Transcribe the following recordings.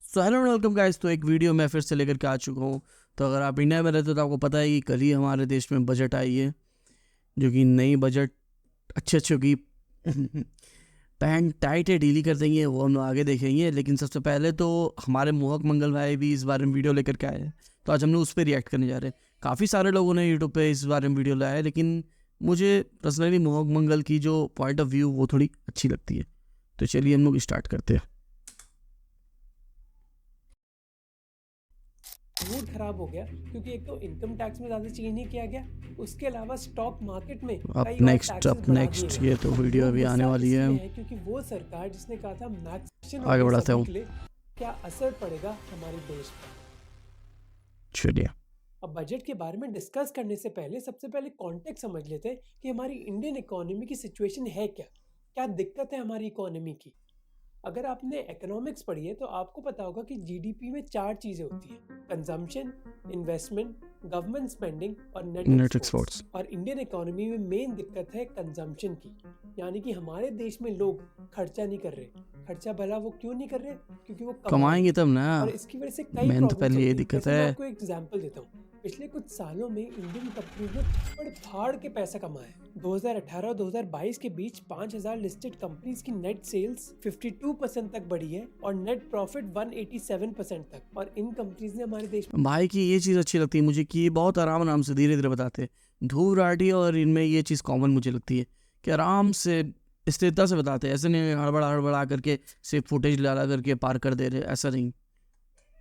So hello welcome guys. तो एक video मैं फिर से लेकर के आ चुका हूँ। तो अगर आप इंडिया में रहते हो तो आपको पता है कि कल ही हमारे देश में बजट आई है, जो कि नई बजट अच्छी की पैंट टाइट है डीली कर देंगे, वो हम लोग आगे देखेंगे। लेकिन सबसे पहले तो हमारे मोहक मंगल भाई भी इस बारे में वीडियो लेकर के आए हैं, तो आज हम लोग उस पर रिएक्ट करने जा रहे हैं। काफ़ी सारे लोगों ने यूट्यूब पे इस बारे में वीडियो लाया है, लेकिन मुझे पर्सनली मोहक मंगल की जो पॉइंट ऑफ व्यू वो थोड़ी अच्छी लगती है। तो चलिए हम लोग स्टार्ट करते हैं। मूड खराब हो गया क्योंकि एक तो इनकम टैक्स में ज़्यादा चेंज नहीं किया गया, उसके अलावा स्टॉक मार्केट में कई और टैक्सेस बढ़ा दिए गए। ये तो वीडियो अभी आने वाली है, क्योंकि वो सरकार जिसने कहा था मैक्सिमम आगे बढ़ाता हूँ। क्या असर पड़ेगा हमारे देश पर। चलिए अब बजट के बारे में डिस्कस करने से पहले सबसे पहले कॉन्टेक्स्ट समझ लेते हैं कि हमारी इंडियन इकोनॉमी की सिचुएशन है क्या, क्या दिक्कत है हमारी इकोनॉमी की। अगर आपने इकोनॉमिक्स पढ़ी है तो आपको पता होगा कि जीडीपी में 4 चीजें होती हैं: कंजम्पशन, इन्वेस्टमेंट, गवर्नमेंट स्पेंडिंग और नेट एक्सपोर्ट्स। और इंडियन इकोनॉमी में मेन दिक्कत है कंजम्पशन की, यानी कि हमारे देश में लोग खर्चा नहीं कर रहे। खर्चा भला वो क्यों नहीं कर रहे? क्योंकि वो कमाएंगे तब ना। और इसकी वजह से कई मेन तो पहले ये दिक्कत है। मैं आपको एक एग्जांपल देता हूँ। पिछले कुछ सालों में इंडियन कंपनीज ने थप्पड़ फाड़ के पैसा कमाया। 2018 और 2022 के बीच 5000 लिस्टेड कंपनीज की नेट सेल्स 52% तक बढ़ी है और नेट प्रॉफिट 187% तक। और इन कंपनीज ने हमारे देश में भाई की ये चीज़ अच्छी लगती है मुझे कि ये बहुत आराम से धीरे धीरे बताते हैं। धूप राठी और इनमें ये चीज़ कॉमन मुझे लगती है कि आराम से स्थिरता से बताते हैं। ऐसे नहीं हड़बड़ा करके सिर्फ फुटेज ला करके पार कर दे रहे, ऐसा नहीं।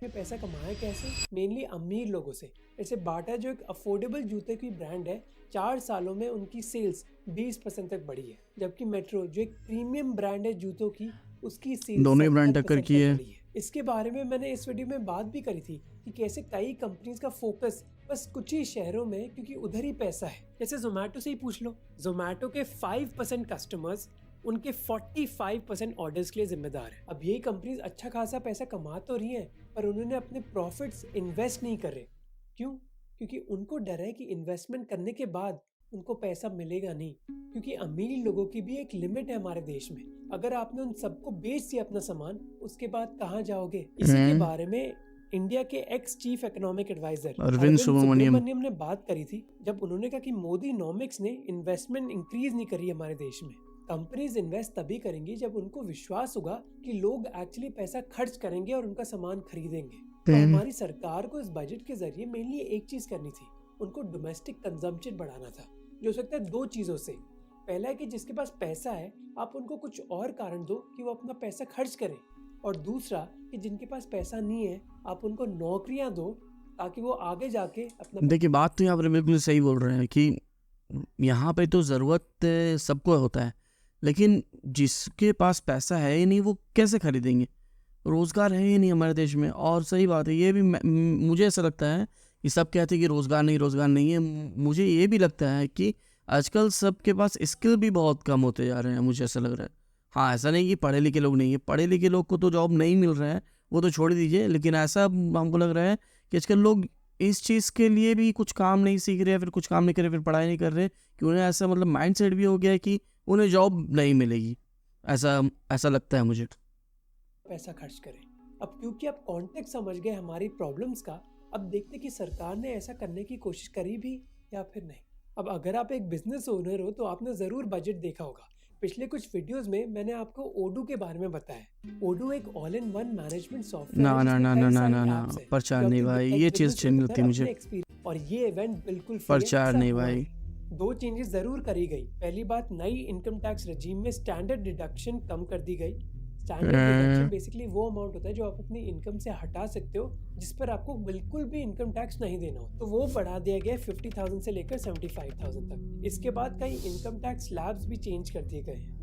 पैसा कमाया कैसे? मेनली अमीर लोगों से। जैसे बाटा जो एक अफोर्डेबल जूते की ब्रांड है, 4 सालों में उनकी सेल्स 20% तक बढ़ी है। जबकि मेट्रो जो एक प्रीमियम ब्रांड है जूतों की, उसकी सेल्स दोनों ही ब्रांड टक्कर की है। इसके बारे में मैंने इस वीडियो में बात भी करी थी कि कैसे कई कंपनीज का फोकस बस कुछ ही शहरों में, क्योंकि उधर ही पैसा है। जैसे जोमेटो से ही पूछ लो, जोमेटो के 5% कस्टमर्स उनके 45% ऑर्डर्स के लिए जिम्मेदार है। अब ये कंपनीज अच्छा खासा पैसा कमा तो रही हैं, पर उन्होंने अपने प्रॉफिट्स इन्वेस्ट नहीं करे। क्यों? क्योंकि उनको डर है कि इन्वेस्टमेंट करने के बाद उनको पैसा मिलेगा नहीं। क्योंकि अमीर लोगों की भी एक लिमिट है हमारे देश में। अगर आपने उन सबको बेच दिया अपना सामान, उसके बाद कहाँ जाओगे? इसी के बारे में इंडिया के ex chief economic adviser Arvind Subramanian ने बात करी थी, जब उन्होंने कहा कि मोदी नॉमिक्स ने इन्वेस्टमेंट इंक्रीज नहीं करी हमारे देश में। कंपनीज इन्वेस्ट तभी करेंगी जब उनको विश्वास होगा कि लोग एक्चुअली पैसा खर्च करेंगे और उनका सामान खरीदेंगे। तो हमारी सरकार को इस बजट के जरिए मेनली एक चीज करनी थी, उनको डोमेस्टिक कंजम्पशन बढ़ाना था, जो हो सकता है 2 चीजों से। पहला है कि जिसके पास पैसा है आप उनको कुछ और कारण दो कि वो अपना पैसा खर्च करें, और दूसरा कि जिनके पास पैसा नहीं है आप उनको नौकरियां दो ताकि वो आगे जाके अपना। देखिए बात तो यहाँ पर बिल्कुल सही बोल रहे हैं कि यहाँ पे तो ज़रूरत सबको होता है, लेकिन जिसके पास पैसा है ही नहीं वो कैसे खरीदेंगे? रोज़गार है ही नहीं हमारे देश में। और सही बात है, ये भी मुझे ऐसा लगता है कि सब कहते हैं कि रोज़गार नहीं है। मुझे ये भी लगता है कि आजकल सबके पास स्किल भी बहुत कम होते जा रहे हैं, मुझे ऐसा लग रहा है। हाँ, ऐसा नहीं कि पढ़े लिखे लोग नहीं है, पढ़े लिखे लोग को तो जॉब नहीं मिल रहा है, वो तो छोड़ दीजिए। लेकिन ऐसा हमको लग रहा है कि आजकल लोग इस चीज़ के लिए भी कुछ काम नहीं सीख रहे, फिर कुछ काम नहीं कर रहे, फिर पढ़ाई नहीं कर रहे, कि उन्हें ऐसा मतलब माइंड सेट भी हो गया है कि उन्हें जॉब नहीं मिलेगी। ऐसा लगता है मुझे। पैसा खर्च करें। अब क्योंकि आप कॉन्टेक्स्ट समझ गए हमारी प्रॉब्लम्स का, अब देखते कि सरकार ने ऐसा करने की कोशिश करी भी या फिर नहीं। अब अगर आप एक बिजनेस ओनर हो तो आपने ज़रूर बजट देखा होगा। पिछले कुछ वीडियोस में मैंने आपको ओडू के बारे में बताया। ओडू एक all in one management software ना प्रचार नहीं भाई, ये चीज़ अच्छी नहीं लगती मुझे। और ये इवेंट बिल्कुल प्रचार नहीं भाई। 2 चेंजेस जरूर करी गई। पहली बात, नई इनकम टैक्स रजीम में स्टैंडर्ड डिडक्शन कम कर दी गई। स्टैंडर्ड डिडक्शन बेसिकली वो अमाउंट होता है जो आप अपनी इनकम से हटा सकते हो, जिस पर आपको बिल्कुल भी इनकम टैक्स नहीं देना हो। तो वो बढ़ा दिया गया 50,000 से लेकर 75,000 तक। इसके बाद कई इनकम टैक्स स्लैब्स भी चेंज कर दिए गए हैं।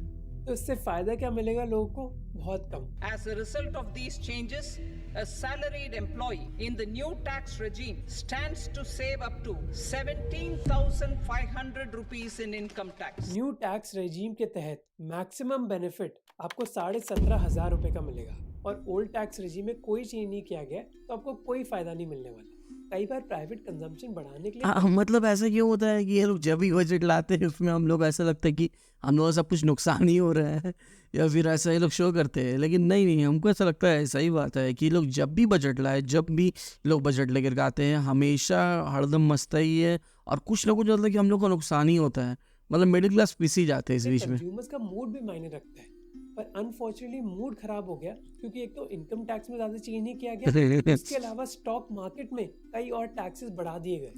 तो इससे फायदा क्या मिलेगा लोगों को? बहुत कम। As a result of these changes, a salaried employee in the new tax regime stands to save up to 17,500 rupees in income tax. New tax regime के तहत मैक्सिमम बेनिफिट आपको 17,500 रुपए का मिलेगा, और ओल्ड टैक्स रेजिम में कोई change नहीं किया गया तो आपको कोई फायदा नहीं मिलने वाला। कई बार प्राइवेट कंजम्पशन बढ़ाने के लिए हाँ, मतलब ऐसा क्यों होता है कि ये लोग जब भी बजट लाते हैं उसमें हम लोग ऐसा लगता है कि हम लोग सब कुछ नुकसान ही हो रहा है, या फिर ऐसा ये लोग शो करते हैं। लेकिन नहीं, हमको ऐसा लगता है, सही बात है कि लोग जब भी बजट लाए, जब भी लोग बजट लेकर के आते हैं, हमेशा हरदम मस्ता ही है, और कुछ ना कुछ मतलब कि हम लोग को नुकसान ही होता है। मतलब मिडिल क्लास पिस ही जाते हैं इस बीच में। कंज्यूमर्स का मूड भी मायने रखता है, पर अनफॉर्चुनेटली मूड खराब हो गया क्योंकि एक तो इनकम टैक्स में ज्यादा चेंज नहीं किया गया, उसके अलावा स्टॉक मार्केट में कई और टैक्सेस बढ़ा दिए गए।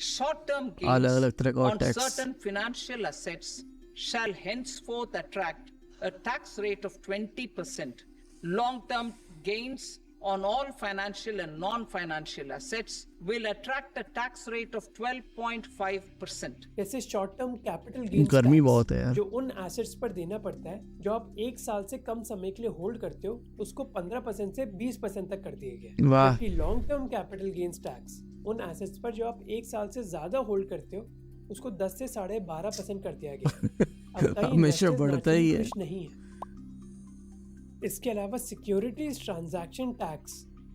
Short-term अलग gains अलग तरह का और on tax. certain financial assets shall henceforth attract a tax rate of 20%. Long-term gains on all financial and non-financial assets will attract a tax rate of 12.5%. जैसे शॉर्ट टर्म कैपिटल गेन्स गर्मी tax, बहुत है यार। जो उन assets पर देना पड़ता है जो आप एक साल से कम समय के लिए होल्ड करते हो, उसको 15% से 20% तक कर दिया गया। वाह। जबकि long term capital gains tax उन एसेट्स पर जो आप एक साल से ज्यादा होल्ड करते हो, उसको 10 से 12.5% कर दिया गया। अब कई हमेशा investors बढ़ता ही naturally है। खुश नहीं है। इसके अलावा सिक्योरिटीज ट्रांजैक्शन टैक्स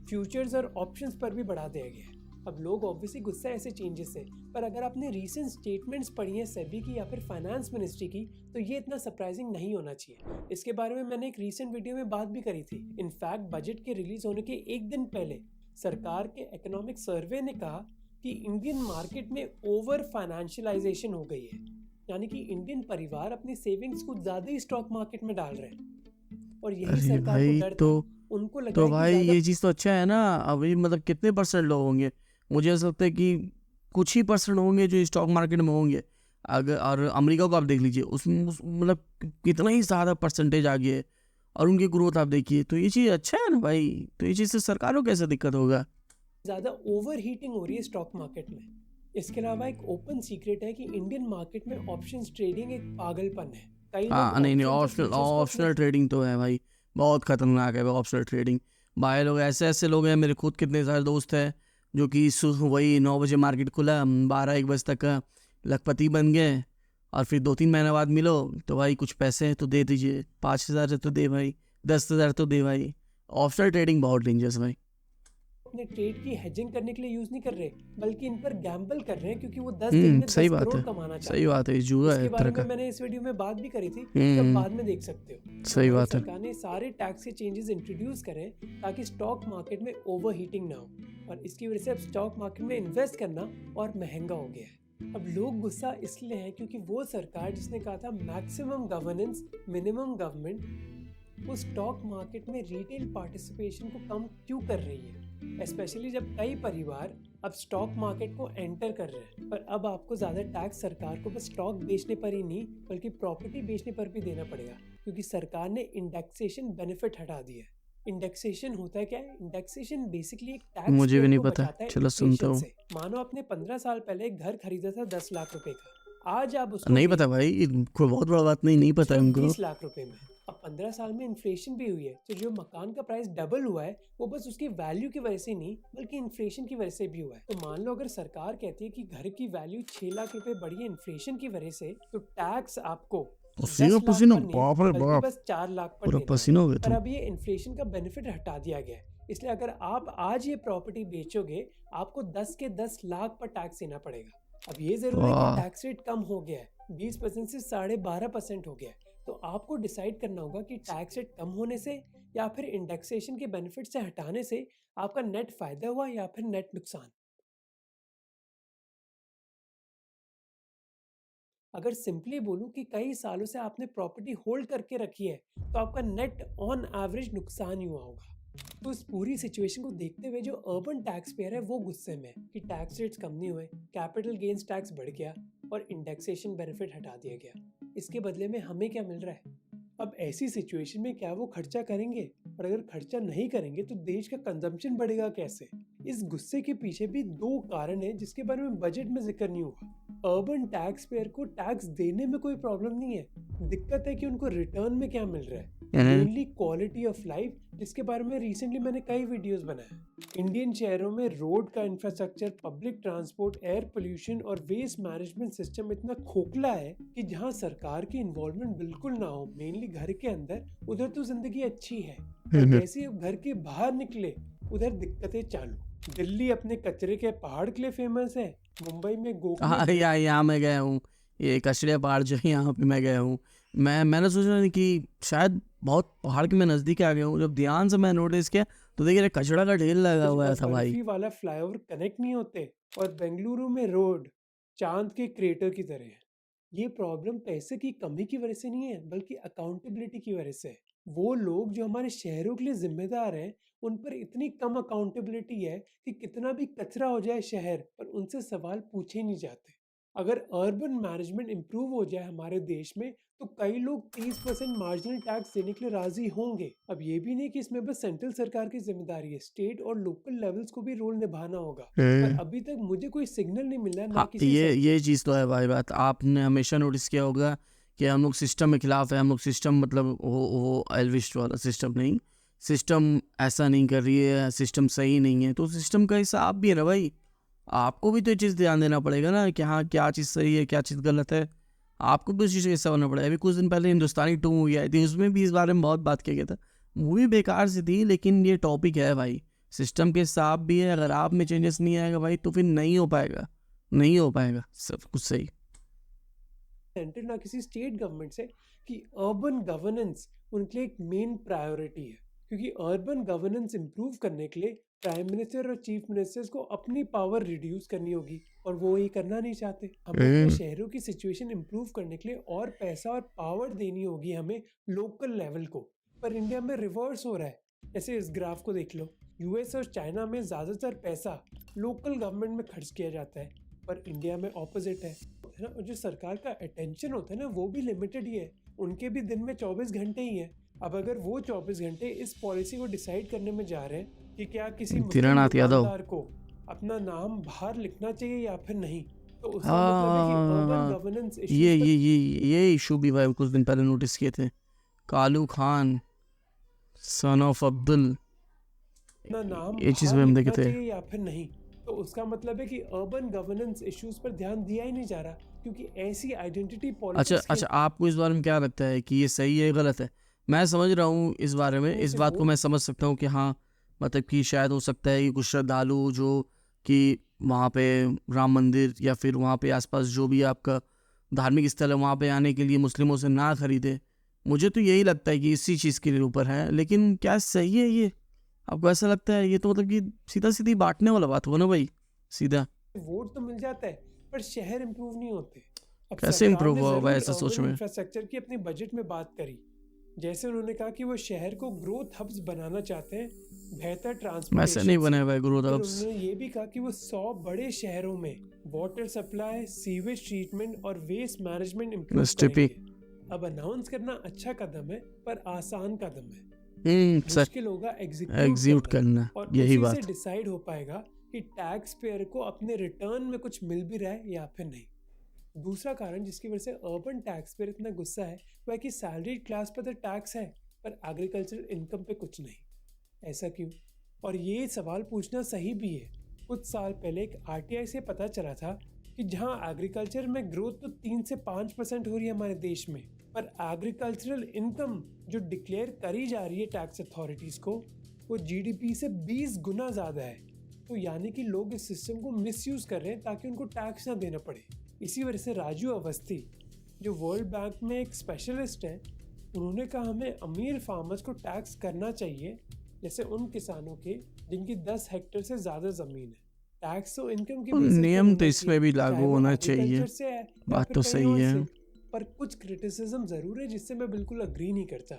फ्यूचर्स और ऑप्शंस पर भी बढ़ा दिया गया है। अब लोग ऑब्वियसली गुस्सा है ऐसे चेंजेस से, पर अगर आपने रीसेंट स्टेटमेंट्स पढ़ी हैं सेबी की या फिर फाइनेंस मिनिस्ट्री की, तो ये इतना सरप्राइजिंग नहीं होना चाहिए। इसके बारे में मैंने एक रीसेंट वीडियो में बात भी करी थी। इनफैक्ट बजट के रिलीज होने के एक दिन पहले सरकार के इकोनॉमिक सर्वे ने कहा कि इंडियन मार्केट में ओवर फाइनेंशियलाइजेशन हो गई है, यानी कि इंडियन परिवार अपनी सेविंग्स को ज्यादा ही स्टॉक मार्केट में डाल रहे हैं। और यही अरे सरकार को भाई, डर तो था। उनको लगा तो है कि भाई ज्यादा ये चीज़ तो अच्छा है ना। अभी मतलब कितने परसेंट लोग होंगे? मुझे ऐसा लगता है कि कुछ ही परसेंट होंगे जो स्टॉक मार्केट में होंगे। अगर और अमेरिका को आप देख लीजिए, उसमें मतलब कितना ही ज़्यादा परसेंटेज आ गया है, और उनकी ग्रोथ आप देखिए। तो ये चीज़ अच्छा है ना भाई। तो ये चीज़ से सरकार को कैसे दिक्कत होगा? ज्यादा ओवर हीटिंग हो रही है स्टॉक मार्केट में। इसके अलावा एक ओपन सीक्रेट है कि इंडियन मार्केट में ऑप्शंस ट्रेडिंग एक पागलपन है। कई लोग हाँ, नहीं, options और ऑप्शनल futures को अपने ऑप्शनल ट्रेडिंग तो है भाई, बहुत खतरनाक है भाई ऑप्शनल ट्रेडिंग। भाई लोग ऐसे ऐसे लोग हैं, मेरे खुद कितने सारे दोस्त हैं जो कि वही 9 बजे मार्केट खुला, 12-1 बजे तक का लखपति बन गए, और फिर 2-3 महीने बाद मिलो तो भाई कुछ पैसे हैं तो दे दीजिए, 5,000 तो दे भाई, 10,000 तो दे भाई। ऑप्शनल ट्रेडिंग बहुत डेंजरस भाई। अपने ट्रेड की हेजिंग करने के लिए यूज नहीं कर रहे, बल्कि इन पर गैम्बल कर रहे हैं क्योंकि वो 10 दिन में 10 सही बात करोड़ है, कमाना चाहते सही हैं। बात है, जुआ है इसके एक बारे तरह में का। मैंने इस वीडियो में बात भी करी थी, हम्म। तब बाद में देख सकते हो। सही हमारी बात है। सरकार ने सारे टैक्स के चेंजेस इंट्रोड्यूस करें ताकि स्टॉक मार्केट में ओवर हीटिंग ना हो, और इसकी वजह से अब स्टॉक मार्केट में इन्वेस्ट करना और महंगा हो गया है। अब लोग गुस्सा इसलिए है क्योंकि वो सरकार जिसने कहा था मैक्सिमम गवर्नेंस मिनिमम गवर्नमेंट, वो स्टॉक मार्केट में रिटेल पार्टिसिपेशन को कम क्यों कर रही है, स्पेशली जब कई परिवार अब स्टॉक मार्केट को एंटर कर रहे हैं। पर अब आपको ज्यादा टैक्स सरकार को बस स्टॉक बेचने पर ही नहीं बल्कि प्रॉपर्टी बेचने पर भी देना पड़ेगा, क्योंकि सरकार ने इंडेक्सेशन बेनिफिट हटा दिया है। इंडेक्सेशन होता है क्या है? इंडेक्सेशन बेसिकली एक टैक्स मुझे भी पेयर नहीं को पता, बचाता है चलो सुनता इन्फ्लेशन हूँ। से। मानो आपने 15 साल पहले एक घर खरीदा था 10 लाख रुपए का, आज आप उसको नहीं पता भाई, कोई बहुत बड़ा बात नहीं पता हमको। 20 लाख रुपए में। अब 15 साल में इन्फ्लेशन भी हुई है, तो जो मकान का प्राइस डबल हुआ है वो बस उसकी वैल्यू की वजह से नहीं बल्कि इन्फ्लेशन की वजह से भी हुआ है। तो मान लो अगर सरकार कहती है कि घर की वैल्यू 6 लाख रुपए बढ़ी है इन्फ्लेशन की वजह से, तो टैक्स आपको 10 पसीनो लाख पसीनो, पर नहीं, बाप रे बल्कि बाप, बस 4 लाख पर पूरा देना पसीनो हो है। गया पर तुम। अब ये इन्फ्लेशन का बेनिफिट हटा दिया गया है, इसलिए अगर आप आज ये प्रॉपर्टी बेचोगे आपको 10 के 10 लाख पर टैक्स देना पड़ेगा। अब ये जरूर है वाह। कि टैक्स रेट कम हो गया है, 20% से 12.5% हो गया है। तो आपको डिसाइड करना होगा कि टैक्स रेट कम होने से या फिर इंडेक्सेशन के बेनिफिट से हटाने से आपका नेट फायदा हुआ या फिर नेट नुकसान। अगर सिंपली बोलूं कि कई सालों से आपने प्रॉपर्टी होल्ड करके रखी है, तो आपका नेट ऑन एवरेज नुकसान ही हुआ होगा। तो इस पूरी सिचुएशन को देखते हुए जो अर्बन टैक्स पेयर है वो गुस्से में है कि टैक्स रेट्स कम नहीं हुए, कैपिटल गेन्स टैक्स बढ़ गया और इंडेक्सेशन बेनिफिट हटा दिया गया। इसके बदले में हमें क्या मिल रहा है? अब ऐसी सिचुएशन में क्या वो खर्चा करेंगे? और अगर खर्चा नहीं करेंगे तो देश का कंजम्पशन बढ़ेगा कैसे? इस गुस्से के पीछे भी 2 कारण हैं जिसके बारे में बजट में जिक्र नहीं हुआ। अर्बन टैक्स पेयर को टैक्स देने में कोई प्रॉब्लम नहीं है, दिक्कत है कि उनको रिटर्न में क्या मिल रहा है, मेनली क्वालिटी ऑफ लाइफ, जिसके बारे में रिसेंटली मैंने कई वीडियोस बनाए। इंडियन शहरों में रोड का infrastructure, public transport, air pollution और वेस्ट मैनेजमेंट सिस्टम इतना खोखला है कि जहां सरकार की इन्वॉल्वमेंट बिल्कुल ना हो, मेनली घर के अंदर, उधर तो जिंदगी अच्छी है, और जैसे ही घर के बाहर निकले उधर दिक्कतें चालू। दिल्ली अपने कचरे के पहाड़ के लिए फेमस है, मुंबई में गोखले हाँ यहाँ मैं गया हूँ, ये कचड़े पहाड़ जो है यहाँ पे मैं गया हूँ। मैंने सोचा कि शायद बहुत पहाड़ के मैं नज़दीक आ गया हूँ, जब ध्यान से मैं नोटिस किया तो देखिए कचड़ा का ढेर लगा हुआ था भाई। बर्फी वाला फ्लाईओवर कनेक्ट नहीं होते, और बेंगलुरु में रोड चांद के क्रेटर की तरह है। ये प्रॉब्लम पैसे की कमी की वजह से नहीं है, बल्कि अकाउंटेबिलिटी की वजह से है। वो लोग जो हमारे शहरों के लिए जिम्मेदार हैं, उन पर इतनी कम अकाउंटेबिलिटी है कि कितना भी कचरा हो जाए शहर पर उनसे सवाल पूछे नहीं जाते। अगर अर्बन मैनेजमेंट इम्प्रूव हो जाए हमारे देश में, तो कई लोग 30% मार्जिनल टैक्स देने के लिए राजी होंगे। अब ये भी नहीं कि इसमें बस सेंट्रल सरकार की जिम्मेदारी है, स्टेट और लोकल लेवल्स को भी रोल निभाना होगा। पर अभी तक मुझे कोई सिग्नल नहीं मिला ना हाँ किसी ये चीज़ तो है भाई। बात आपने हमेशा नोटिस किया होगा कि हम लोग सिस्टम के खिलाफ है। हम लोग सिस्टम मतलब वो एलविश वाला सिस्टम नहीं, सिस्टम ऐसा नहीं कर रही है, सिस्टम सही नहीं है, तो सिस्टम का हिसाब भी है ना भाई। आपको भी तो ये चीज़ ध्यान देना पड़ेगा ना कि हाँ क्या चीज़ सही है क्या चीज़ गलत है। आपको भी उस चीज़ का हिस्सा होना पड़ेगा। अभी कुछ दिन पहले हिंदुस्तानी 2 मूवी आई थी, उसमें भी इस बारे में बहुत बात किया गया था। मूवी बेकार सी थी, लेकिन ये टॉपिक है भाई, सिस्टम के हिसाब भी है। अगर आप में चेंजेस नहीं आएगा भाई तो फिर नहीं हो पाएगा सब कुछ सही। सेंटर ना किसी स्टेट गवर्नमेंट से कि अर्बन गवर्नेंस उनके लिए एक मेन प्रायोरिटी है, क्योंकि अर्बन गवर्नेंस इंप्रूव करने के लिए प्राइम मिनिस्टर और चीफ मिनिस्टर्स को अपनी पावर रिड्यूस करनी होगी, और वो ये करना नहीं चाहते। हमें अपने शहरों की सिचुएशन इंप्रूव करने के लिए और पैसा और पावर देनी होगी हमें लोकल लेवल को। पर इंडिया में रिवर्स हो रहा है। जैसे इस ग्राफ को देख लो, यूएस और चाइना में ज़्यादातर पैसा लोकल गवर्नमेंट में खर्च किया जाता है, पर इंडिया में ऑपोजिट है ना। और जो सरकार का अटेंशन होता है ना, वो भी लिमिटेड ही है। उनके भी दिन में 24 घंटे ही है। अब अगर वो 24 घंटे इस पॉलिसी को डिसाइड करने में जा रहे हैं कि क्या किसी मुस्लिम धीरानाथ यादव। दुकानदार को अपना नाम बाहर लिखना चाहिए या फिर नहीं, तो उसका मतलब है कि अर्बन गवर्नेंस ये इशू भी भाई कुछ दिन पहले नोटिस किए थे। कालू खान सन ऑफ अब्दुल, अपना नाम ये चीज़ बाहर भी हम लिखना देखे थे। चाहिए या फिर नहीं, तो उसका मतलब है कि अर्बन गवर्नेंस इश्यूज पर ध्यान दिया ही नहीं जा रहा, क्योंकि ऐसी आइडेंटिटी पॉलिटिक्स अच्छा आपको इस बारे में क्या लगता है कि ये सही है गलत है? मैं समझ रहा हूँ इस बारे में, इस बात को मैं समझ सकता हूँ कि हाँ मतलब कि शायद हो सकता है कि कुछ श्रद्धालु जो कि वहाँ पे राम मंदिर या फिर वहाँ पे आसपास जो भी आपका धार्मिक स्थल है वहाँ पे आने के लिए मुस्लिमों से ना खरीदे। मुझे तो यही लगता है कि इसी चीज़ के लिए ऊपर है, लेकिन क्या सही है ये? आपको ऐसा लगता है? ये तो मतलब कि सीधा सीधी बांटने वाला बात हुआ ना भाई, सीधा। वोट तो मिल जाता है, पर शहर इंप्रूव नहीं होते। अब कैसे सरकार इंप्रूव ने हुआ जरूर भाई ऐसा सोच अर्बन में? इंफ्रास्ट्रक्चर की अपनी बजट में बात करी। जैसे उन्होंने कहा कि वो शहर को ग्रोथ हब्स बनाना चाहते हैं, बेहतर वैसे ट्रांसपोर्टेशन नहीं से। बने भाई ग्रोथ फिर हब्स। उन्होंने ये भी कहा कि वो 100 बड़े शहरों में वाटर सप्लाई, सीवेज ट्रीटमेंट और waste management improve mister P. करेंगे। अब अनाउंस करना अच्छा कदम है, पर आसान कदम है। सर मुश्किल होगा एग्जीक्यूट करना, और यही उसी बात। से डिसाइड हो पाएगा कि टैक्स पेयर को अपने रिटर्न में कुछ मिल भी रहा है या फिर नहीं। दूसरा कारण जिसकी वजह से अर्बन टैक्स पेयर इतना गुस्सा है, वह है कि सैलरी क्लास पर तो टैक्स है, पर एग्रीकल्चरल इनकम पे कुछ नहीं। ऐसा क्यों? और ये सवाल पूछना सही भी है। कुछ साल पहले एक आरटीआई से पता चला था कि जहां एग्रीकल्चर में ग्रोथ तो 3 से 5% हो रही है हमारे देश में, पर एग्रीकल्चरल इनकम जो डिक्लेयर करी जा रही है टैक्स अथॉरिटीज को, वो जीडीपी से 20 गुना ज़्यादा है। तो यानी कि लोग इस सिस्टम को मिसयूज कर रहे हैं ताकि उनको टैक्स ना देना पड़े। इसी वजह से राजू अवस्थी, जो वर्ल्ड बैंक में एक स्पेशलिस्ट है, उन्होंने कहा हमें अमीर फार्मर्स को टैक्स करना चाहिए, जैसे उन किसानों के जिनकी 10 हेक्टेयर से ज़्यादा ज़मीन है। टैक्स तो इनकम की बेसिस पे नियम होना तो इसमें भी चाहिए, लागू चाहे वो होना चाहिए। एग्रीकल्चर से है या बात फिर तो कहीं सही और है। से। पर कुछ क्रिटिसिज्म ज़रूर है जिससे मैं बिल्कुल अग्री नहीं करता।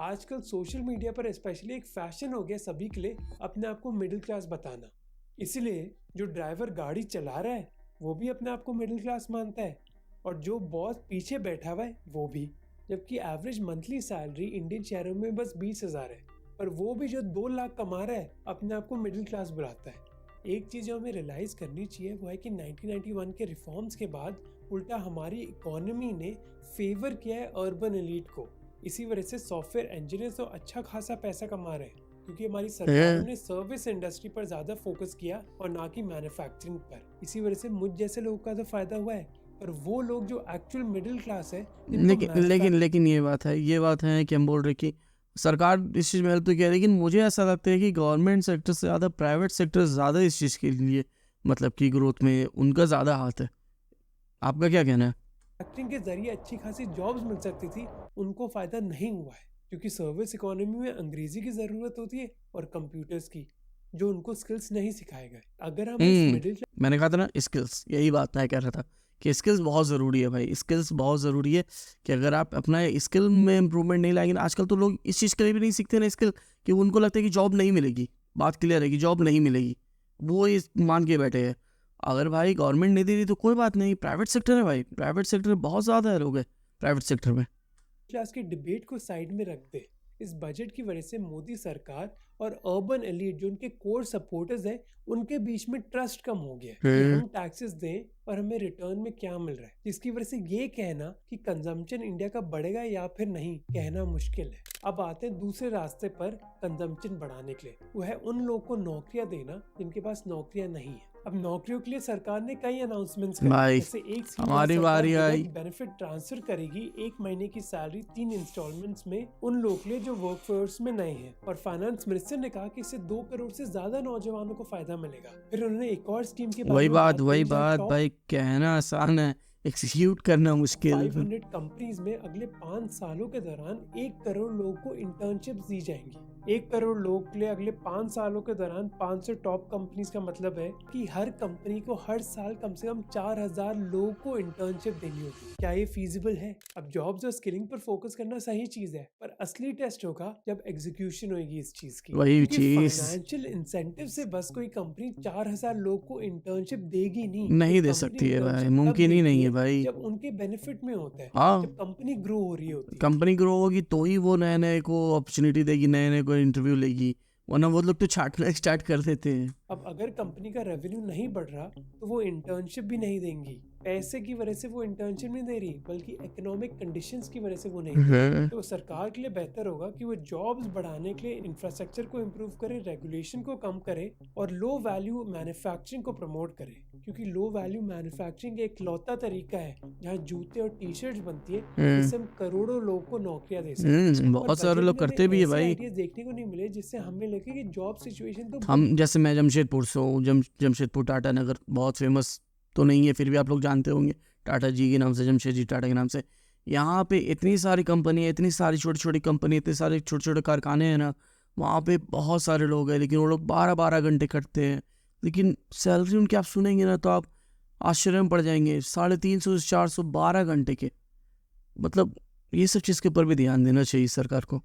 आजकल सोशल मीडिया पर स्पेशली एक फैशन हो गया सभी के लिए अपने आप को मिडिल क्लास बताना। इसीलिए जो ड्राइवर गाड़ी चला रहा है वो भी अपने आप को मिडिल क्लास मानता है, और जो बॉस पीछे बैठा हुआ है वो भी। जबकि एवरेज मंथली सैलरी इंडियन शहरों में बस 20,000 है, पर वो भी जो 2 लाख कमा रहा है अपने आप को मिडिल क्लास बुलाता है। एक चीज़ जो हमें रियलाइज़ करनी चाहिए वो है कि 1991 के रिफॉर्म्स के बाद उल्टा हमारी इकोनॉमी ने फेवर किया है अर्बन एलीट को। इसी वजह से सॉफ्टवेयर इंजीनियर्स तो अच्छा खासा पैसा कमा रहे हैं, क्योंकि हमारी सरकारों ने सर्विस इंडस्ट्री पर ज़्यादा फोकस किया और ना कि मैन्युफैक्चरिंग पर। इसी वजह से मुझ जैसे लोगों का तो फायदा हुआ है, पर वो लोग जो एक्चुअल मिडिल क्लास है लेकिन ये बात है कि हम बोल रहे कि सरकार इस चीज़ में हेल्प तो किया, लेकिन मुझे ऐसा लगता है कि गवर्नमेंट सेक्टर से ज़्यादा प्राइवेट सेक्टर ज़्यादा इस चीज़ के लिए मतलब कि ग्रोथ में उनका ज़्यादा हाथ है। आपका क्या कहना है? फैक्टरिंग के जरिए अच्छी खासी जॉब्स मिल सकती थी, उनको फ़ायदा नहीं हुआ है क्योंकि सर्विस इकोनॉमी में अंग्रेजी की ज़रूरत होती है और कंप्यूटर्स की, जो उनको स्किल्स नहीं सिखाए गए। अगर हम इस मिडिल मैंने कहा था ना स्किल्स, यही बात मैं कह रहा था कि स्किल्स बहुत ज़रूरी है भाई, स्किल्स बहुत ज़रूरी है कि अगर आप अपना स्किल में इम्प्रूवमेंट नहीं लाएंगे ना, आजकल तो लोग इस चीज़ के लिए भी नहीं सीखते ना स्किल, कि उनको लगता है कि जॉब नहीं मिलेगी, बात क्लियर है कि जॉब नहीं मिलेगी, वो इस मान के बैठे हैं। अगर भाई गवर्नमेंट नहीं दे रही तो कोई बात नहीं, प्राइवेट सेक्टर है भाई, प्राइवेट सेक्टर बहुत ज़्यादा है लोग है प्राइवेट सेक्टर में। क्लास के डिबेट को साइड में रख दे। इस बजट की वजह से मोदी सरकार और अर्बन एलिट जो उनके कोर सपोर्टर्स हैं, उनके बीच में ट्रस्ट कम हो गया है कि हम टैक्सेस दें और हमें रिटर्न में क्या मिल रहा है, जिसकी वजह से ये कहना कि कंजम्पशन इंडिया का बढ़ेगा या फिर नहीं कहना मुश्किल है। अब आते हैं दूसरे रास्ते पर कंजम्पशन बढ़ाने के लिए, वो है उन लोगों को नौकरियां देना जिनके पास नौकरियां नहीं है। अब नौकरियों के लिए सरकार ने कई अनाउंसमेंट्स करे, भाई, जैसे एक स्कीम हमारी बारी आई। बेनिफिट ट्रांसफर करेगी 1 महीने की सैलरी 3 इंस्टॉलमेंट्स में उन लोगों के लिए जो वर्कफोर्स में नए हैं, और फाइनेंस मिनिस्टर ने कहा कि इससे 2 करोड़ से ज्यादा नौजवानों को फायदा मिलेगा। फिर उन्होंने एक और स्कीम के बारे वही में बात कही जहाँ top भाई, कहना आसान है, एक्सिक्यूट करना मुश्किल। 500 कंपनीज में अगले 5 सालों के दौरान 1 करोड़ लोगों को इंटर्नशिप दी जाएंगी। 1 करोड़ लोगों के लिए अगले 5 सालों के दौरान 500 टॉप कंपनीज का मतलब है कि हर कंपनी को हर साल कम से कम 4000 लोगों को इंटर्नशिप देनी होगी। क्या ये फीजिबल है? अब जॉब्स और स्किलिंग पर फोकस करना सही चीज है, पर असली टेस्ट होगा जब एग्जीक्यूशन होगी इस चीज की। वही चीज फाइनेंशियल इंसेंटिव से बस कोई कंपनी 4000 लोगों को इंटर्नशिप देगी नहीं दे सकती है भाई, मुमकिन ही नहीं है भाई। जब उनके बेनिफिट में होता है, हाँ, जब कंपनी ग्रो हो रही होती है। कंपनी ग्रो होगी तो ही वो नए नए को अपॉर्चुनिटी देगी, नए नए को इंटरव्यू लेगी, वरना वो लोग तो छाटना स्टार्ट कर देते हैं। अब अगर कंपनी का रेवेन्यू नहीं बढ़ रहा तो वो इंटर्नशिप भी नहीं देंगी। पैसे की वजह से वो इंटर्नशिप नहीं दे रही, बल्कि इकोनॉमिक कंडीशंस की वजह से वो नहीं दे रही। तो सरकार के लिए बेहतर होगा कि वो जॉब्स बढ़ाने के लिए इंफ्रास्ट्रक्चर को इम्प्रूव करे, रेगुलेशन को कम करे और लो वैल्यू मैन्युफैक्चरिंग को प्रमोट करे, क्योंकि लो वैल्यू मैन्युफैक्चरिंग एक लौता तरीका है जहाँ जूते और टी शर्ट्स बनती है, जिससे हम करोड़ों लोगों को नौकरियां दे सकते हैं। बहुत सारे लोग करते भी है भाई। आइडियाज देखने को नहीं मिले जिससे हमें लगे कि जॉब सिचुएशन तो हम जैसे मैं जमशेदपुर से हूँ, जमशेदपुर टाटा नगर बहुत फेमस तो नहीं है, फिर भी आप लोग जानते होंगे टाटा जी के नाम से, जमशेद जी टाटा के नाम से। यहाँ पे इतनी सारी कंपनी है, इतनी सारी छोटी छोटी कंपनी, इतने सारे छोटे छोटे कारखाने हैं ना, वहाँ पे बहुत सारे लोग हैं, लेकिन वो लोग 12-12 घंटे खटते हैं, लेकिन सैलरी उनकी आप सुनेंगे ना तो आप आश्चर्य में पड़ जाएंगे। 350 से 400 12 घंटे के, मतलब ये सब चीज़ के ऊपर भी ध्यान देना चाहिए सरकार को।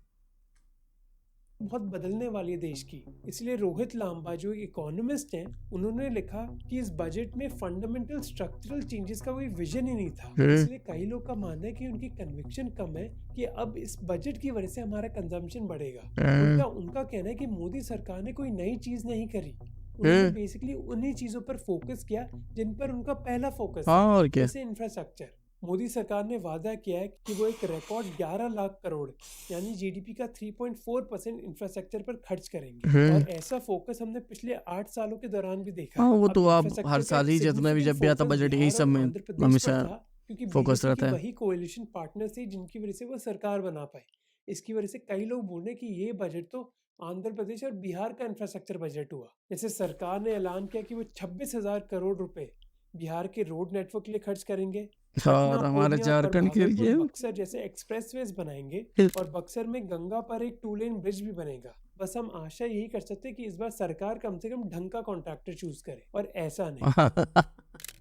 बहुत बदलने वाली है देश की। इसलिए रोहित लांबा जो इकोनॉमिस्ट हैं, उन्होंने लिखा कि इस बजट में फंडामेंटल स्ट्रक्चरल चेंजेस का कोई विजन ही नहीं था। इसलिए कई लोग का मानना है कि उनकी कन्विक्शन कम है कि अब इस बजट की वजह से हमारा कंजम्पशन बढ़ेगा। उनका कहना है कि मोदी सरकार ने कोई नई चीज नहीं करी, उन्होंने बेसिकली उन्हीं चीजों पर फोकस किया जिन पर उनका पहला फोकस है, और क्या, जैसे इंफ्रास्ट्रक्चर। मोदी सरकार ने वादा किया है कि वो एक रिकॉर्ड 11 लाख करोड़ यानी जीडीपी का 3.4% इंफ्रास्ट्रक्चर पर खर्च करेंगे, और ऐसा फोकस हमने पिछले 8 सालों के दौरान भी देखा। वो तो आप हर साल ही जितना भी जब भी आता बजट यही सब में हमेशा क्योंकि फोकस रहता है। वही कोएलिशन पार्टनर थे जिनकी वजह से वो सरकार बना पाए। इसकी वजह से कई लोग बोल रहे कि ये बजट तो आंध्र प्रदेश और बिहार का इंफ्रास्ट्रक्चर बजट हुआ। जैसे सरकार ने ऐलान किया कि वो 26,000 करोड़ रुपए बिहार के रोड नेटवर्क के लिए खर्च करेंगे, और हमारे झारखंड के लिए बक्सर जैसे एक्सप्रेसवेज बनाएंगे, और बक्सर में गंगा पर एक 2 लेन ब्रिज भी बनेगा। बस हम आशा यही कर सकते हैं कि इस बार सरकार कम से कम ढंग का कॉन्ट्रैक्टर चूज करे, और ऐसा नहीं।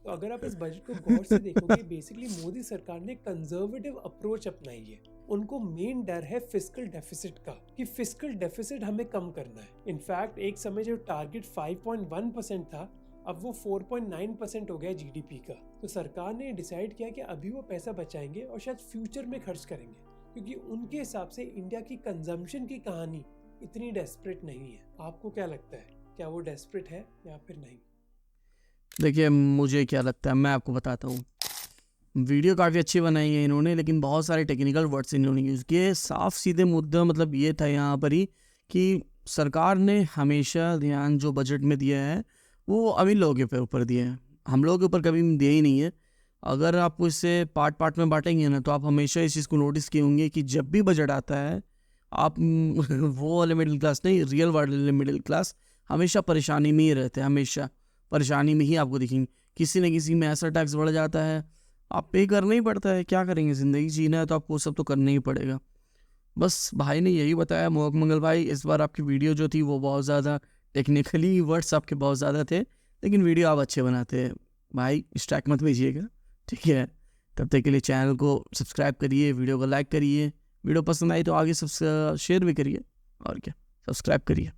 तो अगर आप इस बजट को गौर से देखोगे, बेसिकली मोदी सरकार ने कंजर्वेटिव अप्रोच अपनाई है। उनको मेन डर है फिस्कल डेफिसिट का, कि फिस्कल डेफिसिट हमें कम करना है। इनफैक्ट एक समय जो टारगेट 5.1% था, अब वो 4.9% हो गया जीडीपी का। तो सरकार ने डिसाइड किया कि अभी वो पैसा बचाएंगे और शायद फ्यूचर में खर्च करेंगे, क्योंकि उनके हिसाब से इंडिया की कंजम्पशन की कहानी इतनी डेस्परेट नहीं है। आपको क्या लगता है, क्या वो डेस्परेट है या फिर नहीं? देखिए, मुझे क्या लगता है मैं आपको बताता हूँ। वीडियो काफ़ी अच्छी बनाई है इन्होंने, लेकिन बहुत सारे टेक्निकल वर्ड्स इन्होंने यूज़ किए। साफ सीधे मुद्दा मतलब ये था यहाँ पर ही कि सरकार ने हमेशा ध्यान जो बजट में दिया है वो अमीर लोगों के ऊपर दिया है, हम लोगों के ऊपर कभी दिया ही नहीं है। अगर आप इसे पार्ट पार्ट में बांटेंगे ना, तो आप हमेशा इस चीज़ को नोटिस किए होंगे कि जब भी बजट आता है आप वो वाले मिडिल क्लास नहीं, रियल वाले मिडिल क्लास हमेशा परेशानी में ही रहते हैं, हमेशा परेशानी में ही आपको दिखेंगे। किसी न किसी में ऐसा टैक्स बढ़ जाता है, आप पे करना ही पड़ता है। क्या करेंगे, ज़िंदगी जीना है तो आपको सब तो करना ही पड़ेगा। बस भाई ने यही बताया। मोहक मंगल भाई, इस बार आपकी वीडियो जो थी वो बहुत ज़्यादा टेक्निकली वर्ड्स आपके बहुत ज़्यादा थे, लेकिन वीडियो आप अच्छे बनाते हैं भाई, स्ट्राइक मत भेजिएगा, ठीक है। तब तक के लिए चैनल को सब्सक्राइब करिए, वीडियो को लाइक करिए, वीडियो पसंद आई तो आगे सब शेयर भी करिए, और क्या, सब्सक्राइब करिए।